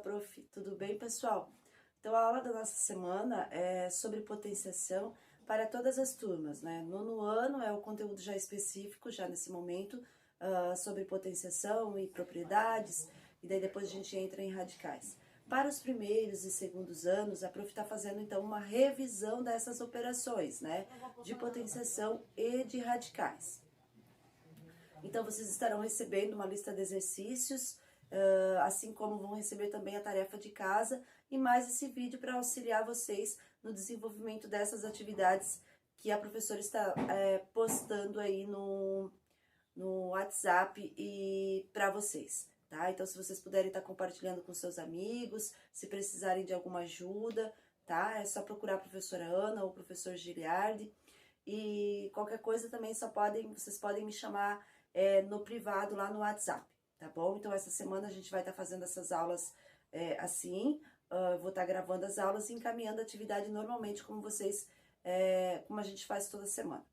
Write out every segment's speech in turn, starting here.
prof. Tudo bem, pessoal? Então, a aula da nossa semana é sobre potenciação para todas as turmas, né? Nono ano é o conteúdo já específico, já nesse momento, sobre potenciação e propriedades, e daí depois a gente entra em radicais. Para os primeiros e segundos anos, a prof está fazendo, então, uma revisão dessas operações, né? De potenciação e de radicais. Então, vocês estarão recebendo uma lista de exercícios, assim como vão receber também a tarefa de casa e mais esse vídeo para auxiliar vocês no desenvolvimento dessas atividades que a professora está postando aí no WhatsApp e para vocês, tá? Então, se vocês puderem estar compartilhando com seus amigos, se precisarem de alguma ajuda, tá? É só procurar a professora Ana ou o professor Giliardi. E qualquer coisa também vocês podem me chamar no privado lá no WhatsApp, tá bom? Então, essa semana a gente vai estar fazendo essas aulas assim, vou estar gravando as aulas e encaminhando a atividade normalmente, como como a gente faz toda semana,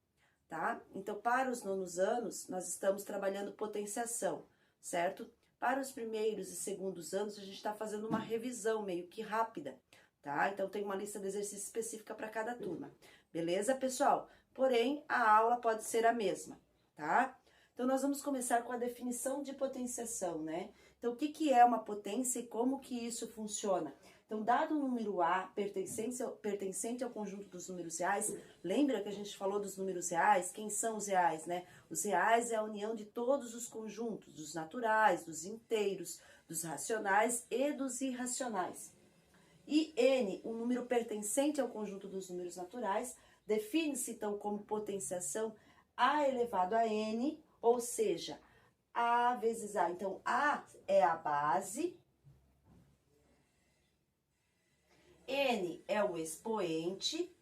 tá? Então, para os nonos anos, nós estamos trabalhando potenciação, certo? Para os primeiros e segundos anos, a gente está fazendo uma revisão meio que rápida, tá? Então, tem uma lista de exercícios específica para cada turma, beleza, pessoal? Porém, a aula pode ser a mesma, tá? Então, nós vamos começar com a definição de potenciação, né? Então, o que é uma potência e como que isso funciona? Então, dado o número A pertencente ao conjunto dos números reais, lembra que a gente falou dos números reais? Quem são os reais, né? Os reais é a união de todos os conjuntos, dos naturais, dos inteiros, dos racionais e dos irracionais. E N, o número pertencente ao conjunto dos números naturais, define-se então como potenciação A elevado a N, ou seja, A vezes A. Então, A é a base, N é o expoente,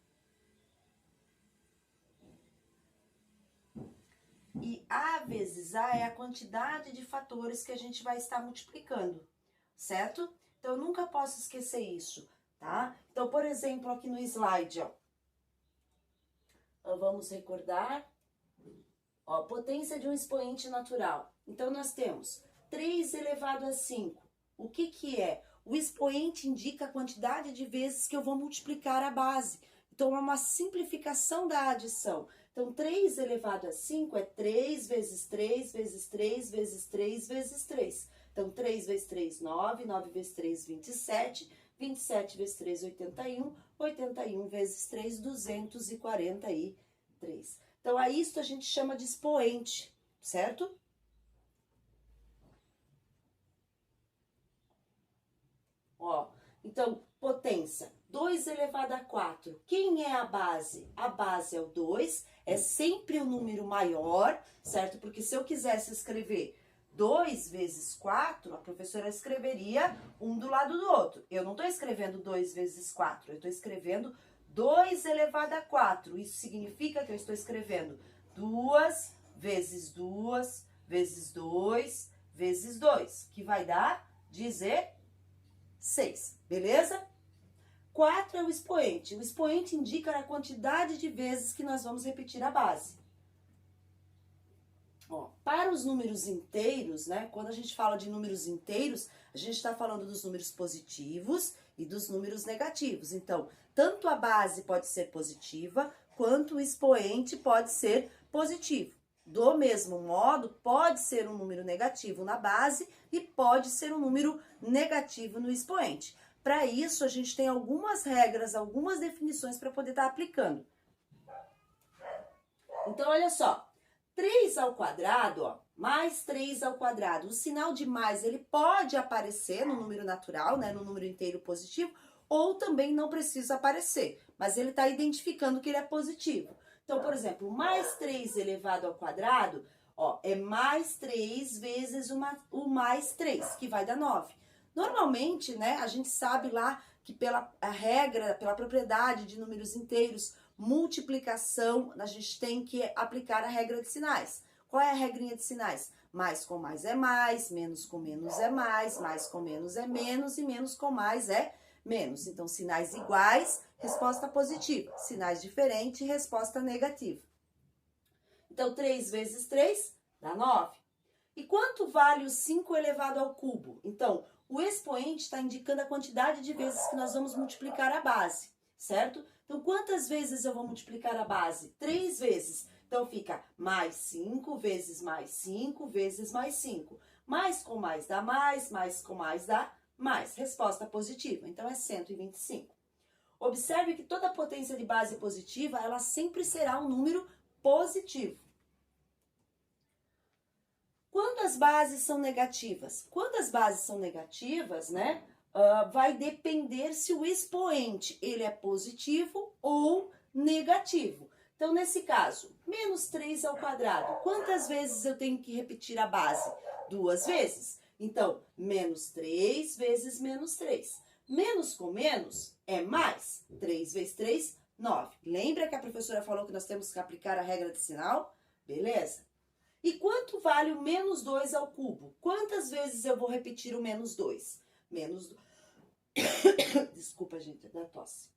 e A vezes A é a quantidade de fatores que a gente vai estar multiplicando, certo? Então, eu nunca posso esquecer isso, tá? Então, por exemplo, aqui no slide, ó, vamos recordar, ó, potência de um expoente natural. Então, nós temos 3 elevado a 5. O que que é? O expoente indica a quantidade de vezes que eu vou multiplicar a base. Então, é uma simplificação da adição. Então, 3 elevado a 5 é 3 vezes 3 vezes 3 vezes 3 vezes 3. Então, 3 vezes 3, 9, 9 vezes 3, 27, 27 vezes 3, 81, 81 vezes 3, 243. Então, a isto a gente chama de expoente, certo? Ó, então, potência, 2 elevado a 4. Quem é a base? A base é o 2, é sempre o número maior, certo? Porque se eu quisesse escrever 2 vezes 4, a professora escreveria um do lado do outro. Eu não estou escrevendo 2 vezes 4, eu estou escrevendo 2 elevado a 4. Isso significa que eu estou escrevendo 2 vezes 2 vezes 2 vezes 2, que vai dar 16, beleza? 4 é o expoente. O expoente indica a quantidade de vezes que nós vamos repetir a base. Ó, para os números inteiros, né? Quando a gente fala de números inteiros, a gente está falando dos números positivos e dos números negativos. Então, tanto a base pode ser positiva, quanto o expoente pode ser positivo. Do mesmo modo, pode ser um número negativo na base e pode ser um número negativo no expoente. Para isso, a gente tem algumas regras, algumas definições para poder estar aplicando. Então, olha só. 3 ao quadrado, ó, mais 3 ao quadrado. O sinal de mais, ele pode aparecer no número natural, né, no número inteiro positivo, ou também não precisa aparecer, mas ele está identificando que ele é positivo. Então, por exemplo, mais 3 elevado ao quadrado, ó, é mais 3 vezes o mais 3, que vai dar 9. Normalmente, né, a gente sabe lá que pela regra, pela propriedade de números inteiros, multiplicação, a gente tem que aplicar a regra de sinais. Qual é a regrinha de sinais? Mais com mais é mais, menos com menos é mais com menos é menos e menos com mais é menos. Então, sinais iguais, resposta positiva. Sinais diferentes, resposta negativa. Então, 3 vezes 3 dá 9. E quanto vale o 5 elevado ao cubo? Então, O expoente está indicando a quantidade de vezes que nós vamos multiplicar a base, certo? Então, quantas vezes eu vou multiplicar a base? 3 vezes. Então, fica mais 5 vezes mais 5 vezes mais 5. Mais com mais dá mais com mais dá mais. Resposta positiva. Então, é 125. Observe que toda potência de base positiva, ela sempre será um número positivo. Quando as bases são negativas? Quando as bases são negativas, né, vai depender se o expoente ele é positivo ou negativo. Então, nesse caso, menos 3 ao quadrado. Quantas vezes eu tenho que repetir a base? 2 vezes. Então, menos 3 vezes menos 3. Menos com menos é mais. 3 vezes 3, 9. Lembra que a professora falou que nós temos que aplicar a regra de sinal? Beleza. E quanto vale o menos 2 ao cubo? Quantas vezes eu vou repetir o menos 2? Menos... Desculpa, gente, da tosse.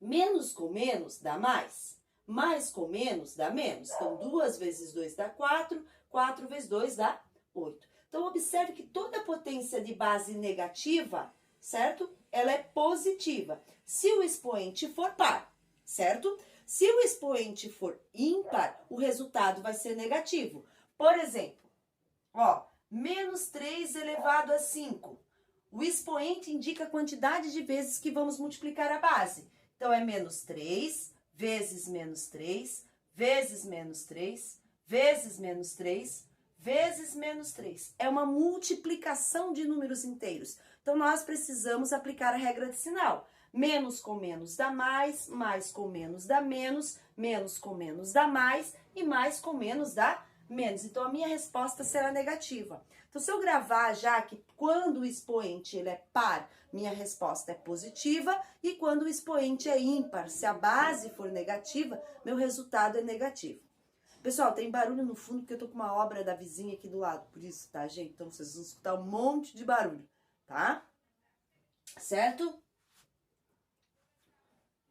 Menos com menos dá mais. Mais com menos dá menos. Então, 2 vezes 2 dá 4. 4 vezes 2 dá 8. Então, observe que toda potência de base negativa, certo? Ela é positiva. Se o expoente for par, certo? Se o expoente for ímpar, o resultado vai ser negativo. Por exemplo, ó, menos 3 elevado a 5. O expoente indica a quantidade de vezes que vamos multiplicar a base. Então, é menos 3 vezes menos 3, vezes menos 3, vezes menos 3, vezes menos 3. É uma multiplicação de números inteiros. Então, nós precisamos aplicar a regra de sinal. Menos com menos dá mais com menos dá menos com menos dá mais e mais com menos dá menos. Então, a minha resposta será negativa. Então, se eu gravar já que quando o expoente ele é par, minha resposta é positiva, e quando o expoente é ímpar, se a base for negativa, meu resultado é negativo. Pessoal, tem barulho no fundo porque eu tô com uma obra da vizinha aqui do lado, por isso, tá, gente? Então, vocês vão escutar um monte de barulho, tá? Certo?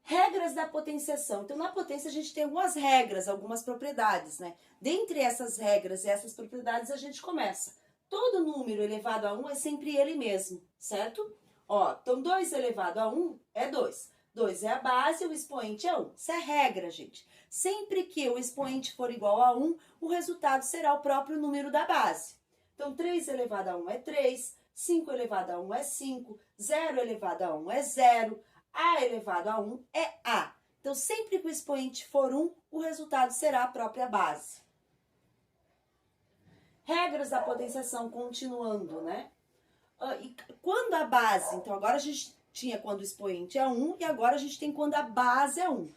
Regras da potenciação. Então, na potência, a gente tem algumas regras, algumas propriedades, né? Dentre essas regras e essas propriedades, a gente começa. Todo número elevado a 1 é sempre ele mesmo, certo? Ó, então, 2 elevado a 1 é 2. 2 é a base, o expoente é 1. Isso é regra, gente. Sempre que o expoente for igual a 1, o resultado será o próprio número da base. Então, 3 elevado a 1 é 3, 5 elevado a 1 é 5, 0 elevado a 1 é 0, A elevado a 1 é A. Então, sempre que o expoente for 1, o resultado será a própria base. Regras da potenciação, continuando, né? E quando a base, então agora a gente tinha quando o expoente é 1 e agora a gente tem quando a base é 1.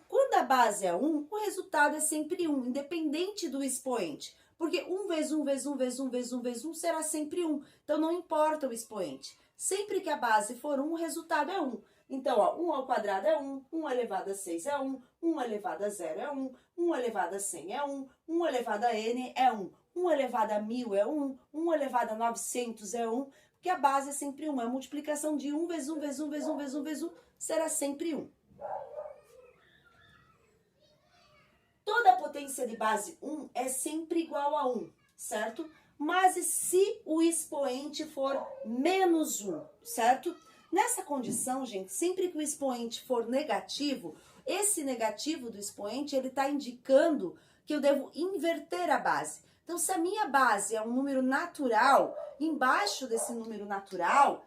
Quando a base é 1, o resultado é sempre 1, independente do expoente. Porque 1 vezes 1 vezes 1 vezes 1 vezes 1 vezes 1 será sempre 1. Então, não importa o expoente. Sempre que a base for 1, o resultado é 1. Então, ó, 1 ao quadrado é 1, 1 elevado a 6 é 1, 1 elevado a 0 é 1, 1 elevado a 100 é 1, 1 elevado a n é 1, 1 elevado a 1000 é 1, 1 elevado a 900 é 1, porque a base é sempre 1. A multiplicação de 1 vezes 1 vezes 1 vezes 1 vezes 1 vezes 1 será sempre 1. Toda potência de base 1 é sempre igual a 1, certo? Mas e se o expoente for menos 1, certo? Nessa condição, gente, sempre que o expoente for negativo, esse negativo do expoente, ele está indicando que eu devo inverter a base. Então, se a minha base é um número natural, embaixo desse número natural,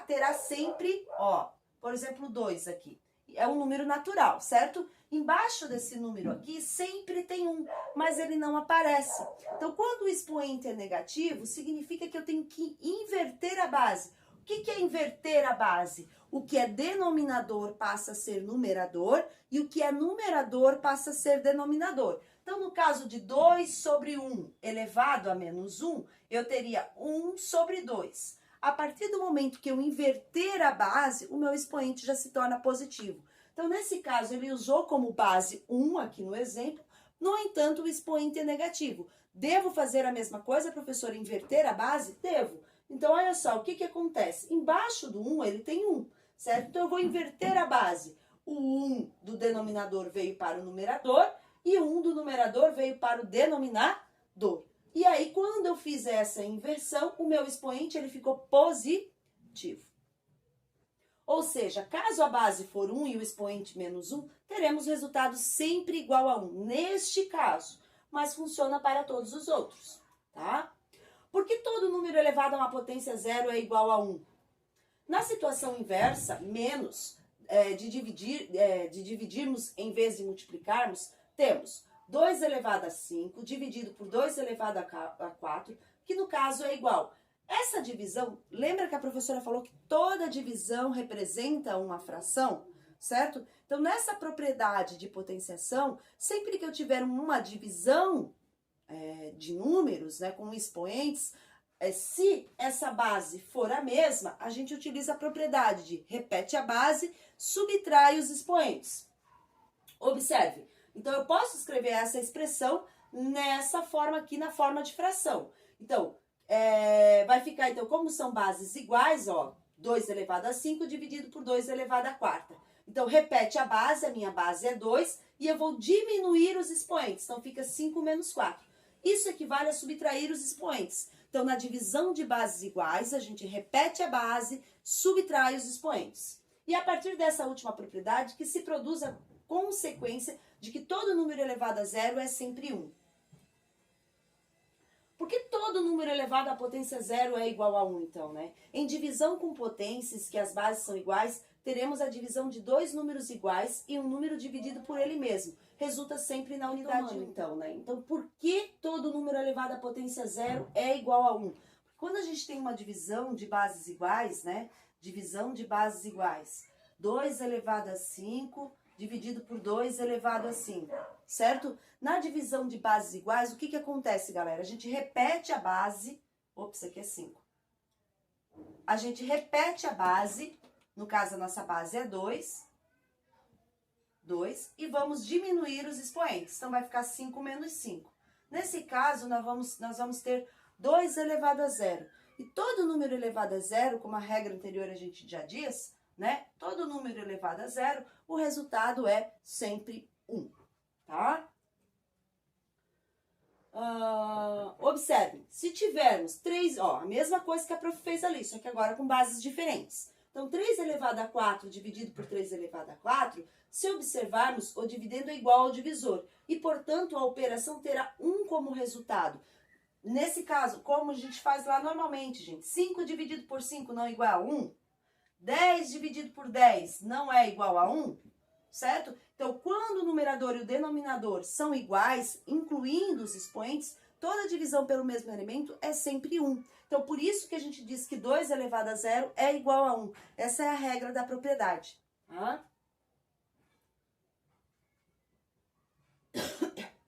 terá sempre, ó, por exemplo, 2 aqui. É um número natural, certo? Embaixo desse número aqui, sempre tem 1, mas ele não aparece. Então, quando o expoente é negativo, significa que eu tenho que inverter a base. O que é inverter a base? O que é denominador passa a ser numerador e o que é numerador passa a ser denominador. Então, no caso de 2 sobre 1 elevado a menos 1, eu teria 1 sobre 2. A partir do momento que eu inverter a base, o meu expoente já se torna positivo. Então, nesse caso, ele usou como base 1 aqui no exemplo, no entanto, o expoente é negativo. Devo fazer a mesma coisa, professora, inverter a base? Devo. Então, olha só, o que acontece? Embaixo do 1, ele tem 1, certo? Então, eu vou inverter a base. O 1 do denominador veio para o numerador e o 1 do numerador veio para o denominador. E aí, quando eu fiz essa inversão, o meu expoente ele ficou positivo. Ou seja, caso a base for 1 e o expoente menos 1, teremos resultado sempre igual a 1, neste caso, mas funciona para todos os outros, tá? Por que todo número elevado a uma potência zero é igual a 1? Na situação inversa, menos de dividirmos em vez de multiplicarmos, temos 2 elevado a 5 dividido por 2 elevado a 4, que no caso é igual. Essa divisão, lembra que a professora falou que toda divisão representa uma fração, certo? Então, nessa propriedade de potenciação, sempre que eu tiver uma divisão de números, né, com expoentes, se essa base for a mesma, a gente utiliza a propriedade de repete a base, subtrai os expoentes. Observe, então eu posso escrever essa expressão nessa forma aqui, na forma de fração. Então, vai ficar, então, como são bases iguais, ó, 2 elevado a 5 dividido por 2 elevado a 4. Então, repete a minha base é 2, e eu vou diminuir os expoentes. Então, fica 5 menos 4. Isso equivale a subtrair os expoentes. Então, na divisão de bases iguais, a gente repete a base, subtrai os expoentes. E a partir dessa última propriedade, que se produz a consequência de que todo número elevado a zero é sempre 1. Por que todo número elevado à potência zero é igual a 1, então, né? Em divisão com potências, que as bases são iguais, teremos a divisão de dois números iguais e um número dividido por ele mesmo. Resulta sempre na unidade 1, então, né? Então, por que todo número elevado à potência zero é igual a 1? Porque quando a gente tem uma divisão de bases iguais, né? Divisão de bases iguais. 2 elevado a 5 dividido por 2 elevado a 5, certo? Na divisão de bases iguais, o que que acontece, galera? A gente repete a base, ops, aqui é 5. A gente repete a base, no caso a nossa base é 2, e vamos diminuir os expoentes, então vai ficar 5 menos 5. Nesse caso, nós vamos ter 2 elevado a zero. E todo número elevado a zero, como a regra anterior a gente já diz, né? Todo número elevado a zero, o resultado é sempre 1, tá? Observem, se tivermos 3, ó, a mesma coisa que a prof fez ali, só que agora com bases diferentes. Então, 3 elevado a 4 dividido por 3 elevado a 4, se observarmos, o dividendo é igual ao divisor. E, portanto, a operação terá 1 como resultado. Nesse caso, como a gente faz lá normalmente, gente, 5 dividido por 5 não é igual a 1? 10 dividido por 10 não é igual a 1, certo? Então, quando o numerador e o denominador são iguais, incluindo os expoentes, toda divisão pelo mesmo elemento é sempre 1. Então, por isso que a gente diz que 2 elevado a zero é igual a 1. Essa é a regra da propriedade. Tá?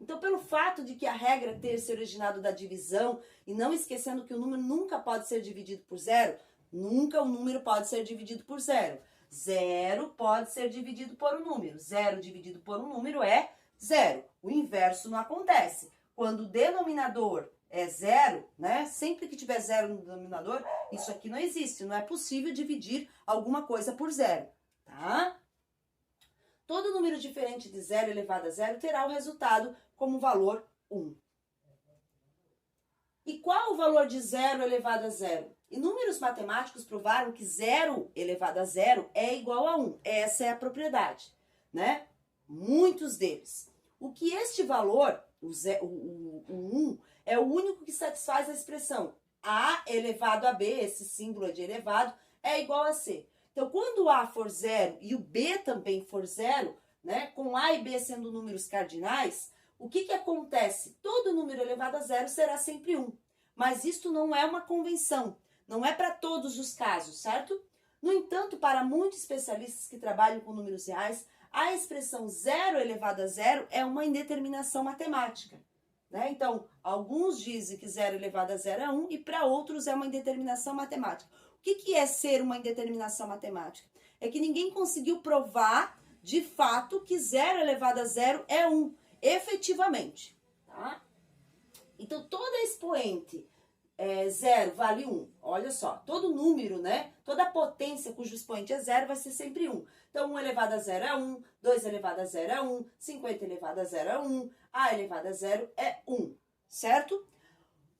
Então, pelo fato de que a regra ter se originado da divisão, e não esquecendo que o número nunca pode ser dividido por zero, nunca o número pode ser dividido por zero. Zero pode ser dividido por um número. Zero dividido por um número é zero. O inverso não acontece. Quando o denominador é zero, né? Sempre que tiver zero no denominador, isso aqui não existe. Não é possível dividir alguma coisa por zero, tá? Todo número diferente de zero elevado a zero terá o resultado como valor 1. E qual o valor de zero elevado a zero? Inúmeros matemáticos provaram que zero elevado a zero é igual a 1. Essa é a propriedade, né? Muitos deles. O que este valor, o 1, é o único que satisfaz a expressão A elevado a B, esse símbolo de elevado, é igual a C. Então, quando o A for zero e o B também for zero, né, com A e B sendo números cardinais, o que que acontece? Todo número elevado a zero será sempre 1. Mas isto não é uma convenção. Não é para todos os casos, certo? No entanto, para muitos especialistas que trabalham com números reais, a expressão zero elevado a zero é uma indeterminação matemática, né? Então, alguns dizem que zero elevado a zero é 1 e para outros é uma indeterminação matemática. O que é ser uma indeterminação matemática? É que ninguém conseguiu provar de fato que zero elevado a zero é 1, efetivamente, tá? Então, toda expoente zero vale 1. Olha só, todo número, né? Toda potência cujo expoente é zero vai ser sempre 1. Então, 1 elevado a zero é 1, 2 elevado a zero é 1, 50 elevado a zero é 1, A elevado a zero é 1, certo?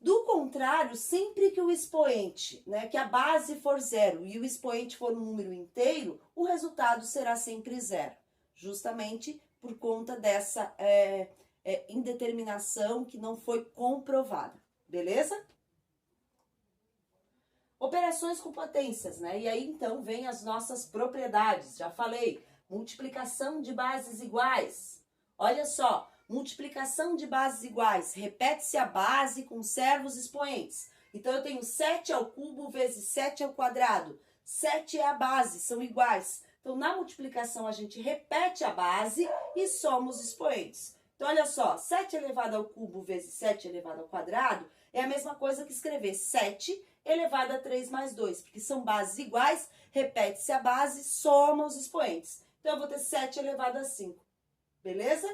Do contrário, sempre que o expoente, né, que a base for zero e o expoente for um número inteiro, o resultado será sempre zero, justamente por conta dessa indeterminação que não foi comprovada, beleza? Operações com potências, né? E aí então vem as nossas propriedades, já falei, multiplicação de bases iguais. Olha só, multiplicação de bases iguais, repete-se a base, conserva os expoentes. Então, eu tenho 7 ao cubo vezes 7 ao quadrado. 7 é a base, são iguais. Então, na multiplicação, a gente repete a base e soma os expoentes. Então, olha só, 7 elevado ao cubo vezes 7 elevado ao quadrado é a mesma coisa que escrever 7 elevado a 3 mais 2, porque são bases iguais, repete-se a base, soma os expoentes. Então, eu vou ter 7 elevado a 5. Beleza?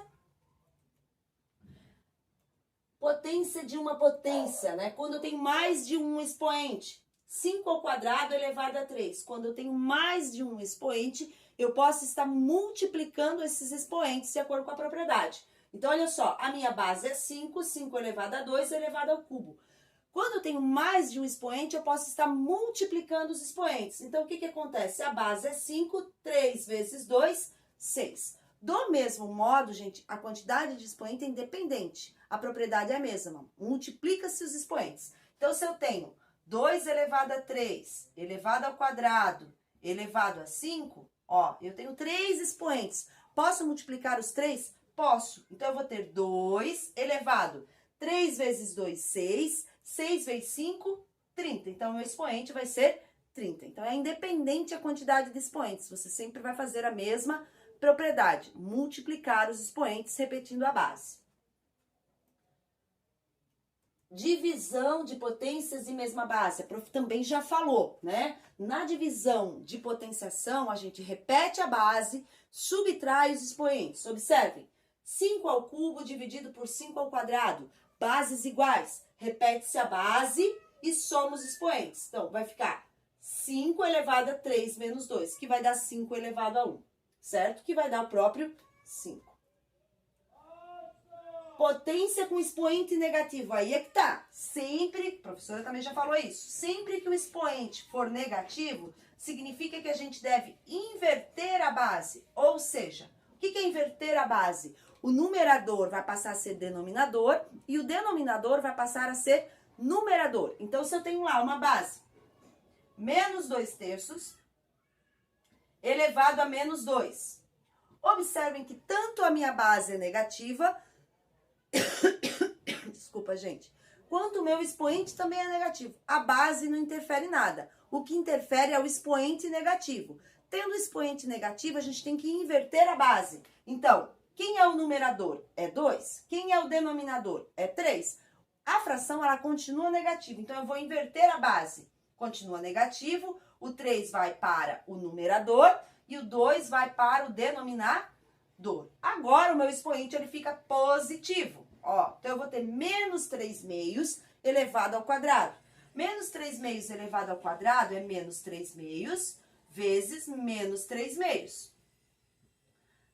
Potência de uma potência, né? Quando eu tenho mais de um expoente. 5 ao quadrado elevado a 3. Quando eu tenho mais de um expoente, eu posso estar multiplicando esses expoentes de acordo com a propriedade. Então, olha só, a minha base é 5, 5 elevado a 2 elevado ao cubo. Quando eu tenho mais de um expoente, eu posso estar multiplicando os expoentes. Então, o que que acontece? A base é 5, 3 vezes 2, 6. Do mesmo modo, gente, a quantidade de expoente é independente. A propriedade é a mesma. Multiplica-se os expoentes. Então, se eu tenho 2 elevado a 3, elevado ao quadrado, elevado a 5, ó, eu tenho 3 expoentes. Posso multiplicar os 3? Posso. Então, eu vou ter 2 elevado. 3 vezes 2, 6. 6 vezes 5, 30. Então, meu expoente vai ser 30. Então, é independente a quantidade de expoentes. Você sempre vai fazer a mesma propriedade. Multiplicar os expoentes repetindo a base. Divisão de potências em mesma base. A prof também já falou, né? Na divisão de potenciação, a gente repete a base, subtrai os expoentes. Observem. 5 ao cubo dividido por 5 ao quadrado. Bases iguais. Repete-se a base e soma os expoentes. Então, vai ficar 5 elevado a 3 menos 2, que vai dar 5 elevado a 1. Certo? Que vai dar o próprio 5. Potência com expoente negativo. Aí é que tá. Sempre, a professora também já falou isso, sempre que o expoente for negativo, significa que a gente deve inverter a base. Ou seja, o que é inverter a base? O numerador vai passar a ser denominador e o denominador vai passar a ser numerador. Então, se eu tenho lá uma base, menos 2 terços, elevado a menos 2. Observem que tanto a minha base é negativa, desculpa, gente, quanto o meu expoente também é negativo. A base não interfere em nada. O que interfere é o expoente negativo. Tendo expoente negativo, a gente tem que inverter a base. Então, quem é o numerador? É 2. Quem é o denominador? É 3. A fração, ela continua negativa. Então, eu vou inverter a base. Continua negativo, o 3 vai para o numerador e o 2 vai para o denominador. Agora, o meu expoente, ele fica positivo. Ó, então, eu vou ter menos 3 meios elevado ao quadrado. Menos 3 meios elevado ao quadrado é menos 3 meios vezes menos 3 meios.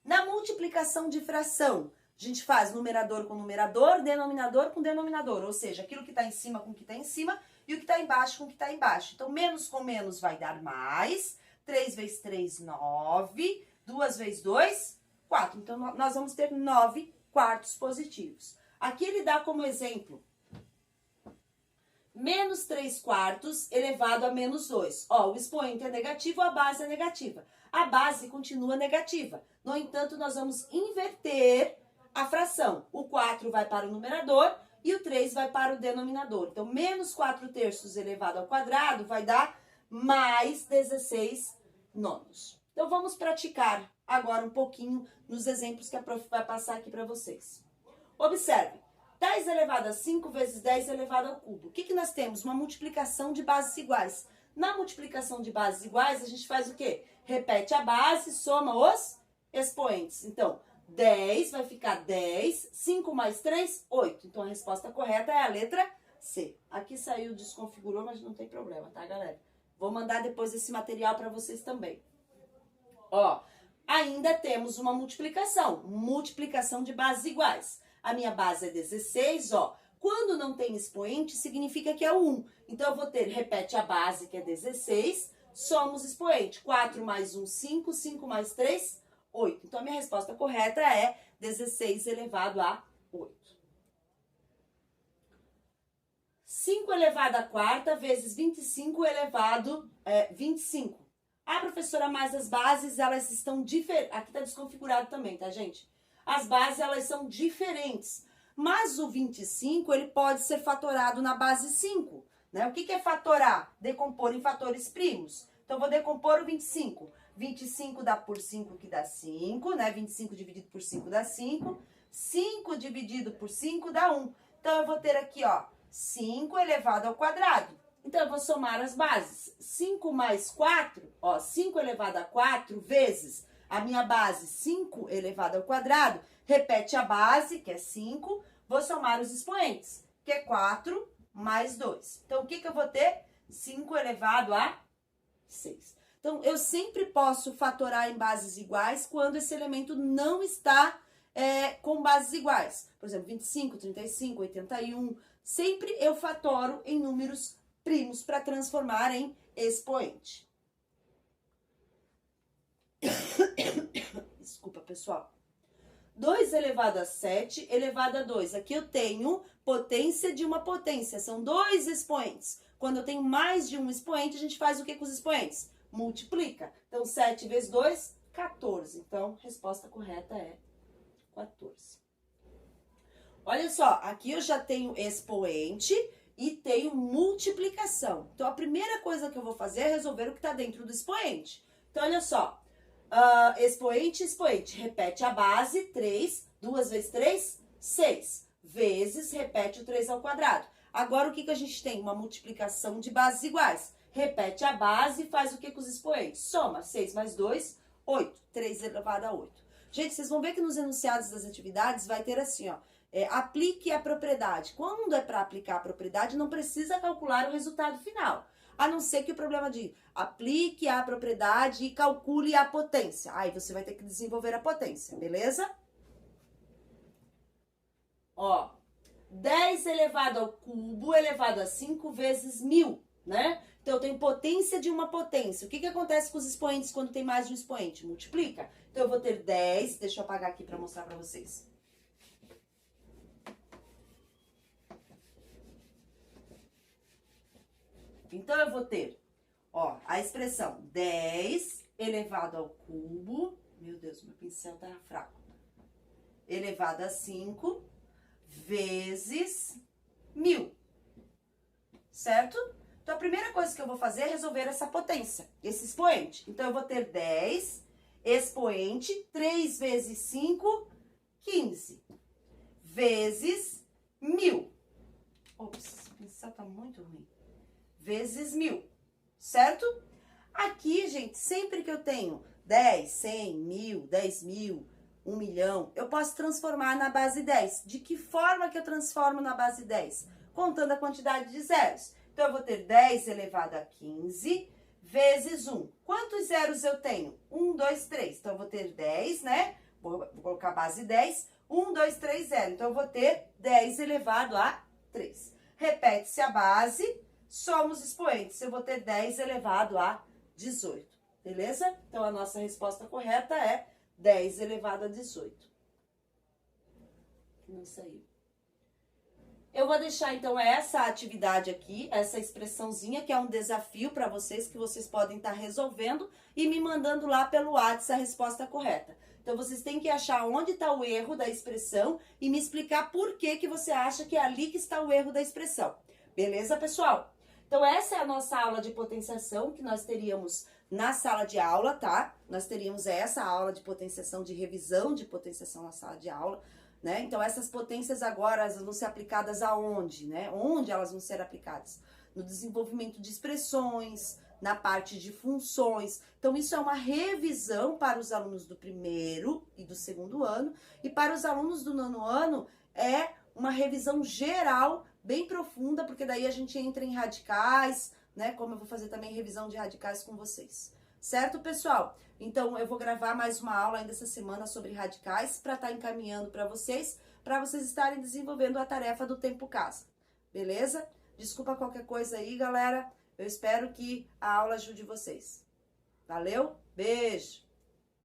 Na multiplicação de fração, a gente faz numerador com numerador, denominador com denominador. Ou seja, aquilo que está em cima com o que está em cima e o que está embaixo com o que está embaixo. Então, menos com menos vai dar mais. 3 vezes 3, 9. 2 vezes 2, 4. Então, nós vamos ter 9 quartos positivos. Aqui ele dá como exemplo menos 3 quartos elevado a menos 2. Ó, o expoente é negativo, a base é negativa. A base continua negativa. No entanto, nós vamos inverter a fração. O 4 vai para o numerador e o 3 vai para o denominador. Então, menos 4 terços elevado ao quadrado vai dar mais 16 nonos. Então, vamos praticar agora um pouquinho nos exemplos que a prof vai passar aqui para vocês. Observe. 10 elevado a 5 vezes 10 elevado ao cubo. O que nós temos? Uma multiplicação de bases iguais. Na multiplicação de bases iguais, a gente faz o quê? Repete a base, soma os expoentes. Então, 10 vai ficar 10, 5 mais 3, 8. Então, a resposta correta é a letra C. Aqui saiu, desconfigurou, mas não tem problema, tá, galera? Vou mandar depois esse material para vocês também. Ó, ainda temos uma multiplicação de bases iguais. A minha base é 16, ó. Quando não tem expoente, significa que é o 1. Então, eu vou ter, repete a base, que é 16, somos expoente. 4 mais 1, 5, 5 mais 3, 8. Então, a minha resposta correta é 16 elevado a 8. 5 elevado à quarta vezes 25 elevado a 25. Ah, professora, mas as bases, elas estão diferentes. Aqui tá desconfigurado também, tá, gente? As bases, elas são diferentes. Mas o 25, ele pode ser fatorado na base 5, né? O que é fatorar? Decompor em fatores primos. Então, eu vou decompor o 25. 25 dá por 5, que dá 5, né? 25 dividido por 5 dá 5. 5 dividido por 5 dá 1. Então, eu vou ter aqui, ó, 5 elevado ao quadrado. Então, eu vou somar as bases. 5 mais 4, ó, 5 elevado a 4 vezes a minha base, 5 elevado ao quadrado. Repete a base, que é 5. Vou somar os expoentes, que é 4 mais 2. Então, o que eu vou ter? 5 elevado a 6. Então, eu sempre posso fatorar em bases iguais quando esse elemento não está com bases iguais. Por exemplo, 25, 35, 81. Sempre eu fatoro em números primos para transformar em expoente. Desculpa, pessoal. 2 elevado a 7 elevado a 2. Aqui eu tenho potência de uma potência. São 2 expoentes. Quando eu tenho mais de um expoente, a gente faz o que com os expoentes? Multiplica. Então, 7 vezes 2, 14. Então, a resposta correta é 14. Olha só, aqui eu já tenho expoente e tenho multiplicação. Então, a primeira coisa que eu vou fazer é resolver o que está dentro do expoente. Então, olha só. Expoente, expoente. Repete a base, 3. 2 vezes 3, 6. Vezes, repete o 3 ao quadrado. Agora, o que a gente tem? Uma multiplicação de bases iguais. Repete a base e faz o que com os expoentes? Soma. 6 mais 2, 8. 3 elevado a 8. Gente, vocês vão ver que nos enunciados das atividades vai ter assim, ó. Aplique a propriedade. Quando é para aplicar a propriedade, não precisa calcular o resultado final. A não ser que o problema de aplique a propriedade e calcule a potência. Aí você vai ter que desenvolver a potência, beleza? Ó, 10 elevado ao cubo elevado a 5 vezes 1000, né? Então, eu tenho potência de uma potência. O que acontece com os expoentes quando tem mais de um expoente? Multiplica. Então, eu vou ter 10, deixa eu apagar aqui para mostrar para vocês. Então, eu vou ter, ó, a expressão 10 elevado ao cubo, meu Deus, meu pincel tá fraco, elevado a 5 vezes 1000, certo? Então, a primeira coisa que eu vou fazer é resolver essa potência, esse expoente. Então, eu vou ter 10, expoente, 3 vezes 5, 15, vezes 1000. Ops, o pincel tá muito ruim. Vezes 1000, certo? Aqui, gente, sempre que eu tenho 10, 100, 1000, 10.000, 1 milhão, eu posso transformar na base 10. De que forma que eu transformo na base 10? Contando a quantidade de zeros. Então, eu vou ter 10 elevado a 15 vezes 1. Quantos zeros eu tenho? 1, 2, 3. Então, eu vou ter 10, né? Vou colocar a base 10. 1, 2, 3, 0. Então, eu vou ter 10 elevado a 3. Repete-se a base. Somos expoentes. Eu vou ter 10 elevado a 18. Beleza? Então, a nossa resposta correta é 10 elevado a 18. Não saiu. Eu vou deixar, então, essa atividade aqui, essa expressãozinha, que é um desafio para vocês, que vocês podem estar resolvendo e me mandando lá pelo WhatsApp a resposta correta. Então, vocês têm que achar onde está o erro da expressão e me explicar por que você acha que é ali que está o erro da expressão. Beleza, pessoal? Então, essa é a nossa aula de potenciação que nós teríamos na sala de aula, tá? Nós teríamos essa aula de potenciação, de revisão de potenciação na sala de aula, né? Então, essas potências agora, elas vão ser aplicadas aonde, né? Onde elas vão ser aplicadas? No desenvolvimento de expressões, na parte de funções. Então, isso é uma revisão para os alunos do primeiro e do segundo ano. E para os alunos do nono ano, é uma revisão geral bem profunda, porque daí a gente entra em radicais, né? Como eu vou fazer também revisão de radicais com vocês. Certo, pessoal? Então, eu vou gravar mais uma aula ainda essa semana sobre radicais para estar encaminhando para vocês. para vocês estarem desenvolvendo a tarefa do tempo casa, beleza? Desculpa qualquer coisa aí, galera. Eu espero que a aula ajude vocês. Valeu? Beijo!